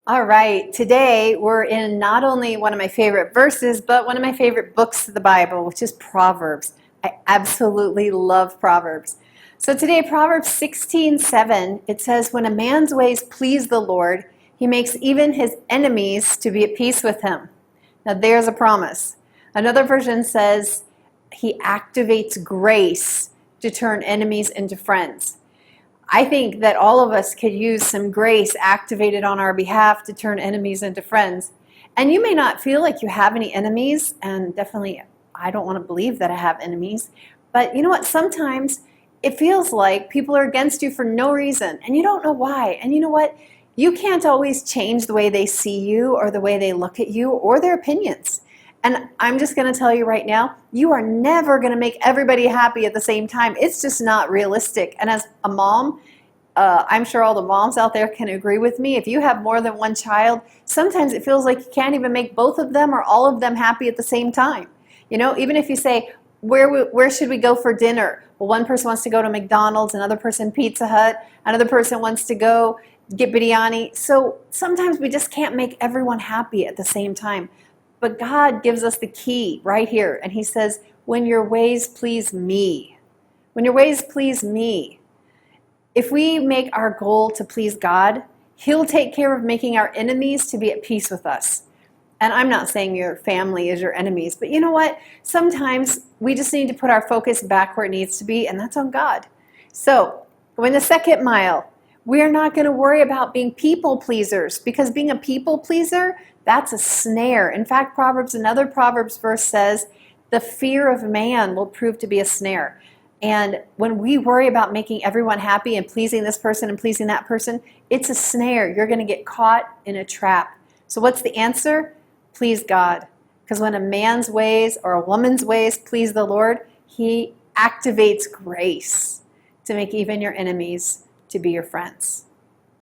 All right, today we're in not only one of my favorite verses, but one of my favorite books of the Bible, which is Proverbs. I absolutely love Proverbs. So today, Proverbs 16:7, it says, "When a man's ways please the Lord, he makes even his enemies to be at peace with him." Now there's a promise. Another version says, he activates grace to turn enemies into friends. I think that all of us could use some grace activated on our behalf to turn enemies into friends. And you may not feel like you have any enemies, and definitely I don't want to believe that I have enemies. But you know what? Sometimes it feels like people are against you for no reason, and you don't know why. And you know what? You can't always change the way they see you or the way they look at you or their opinions. And I'm just going to tell you right now, you are never going to make everybody happy at the same time. It's just not realistic. And as a mom, I'm sure all the moms out there can agree with me. If you have more than one child, sometimes it feels like you can't even make both of them or all of them happy at the same time. You know, even if you say, where should we go for dinner? Well, one person wants to go to McDonald's, another person Pizza Hut, another person wants to go get biryani. So sometimes we just can't make everyone happy at the same time. But God gives us the key right here. And he says, when your ways please me. When your ways please me. If we make our goal to please God, he'll take care of making our enemies to be at peace with us. And I'm not saying your family is your enemies, but you know what? Sometimes we just need to put our focus back where it needs to be, and that's on God. So, in the second mile, we're not going to worry about being people pleasers, because being a people pleaser, that's a snare. In fact, another Proverbs verse says, the fear of man will prove to be a snare. And when we worry about making everyone happy and pleasing this person and pleasing that person, it's a snare. You're going to get caught in a trap. So what's the answer? Please God. Because when a man's ways or a woman's ways please the Lord, he activates grace to make even your enemies to be your friends.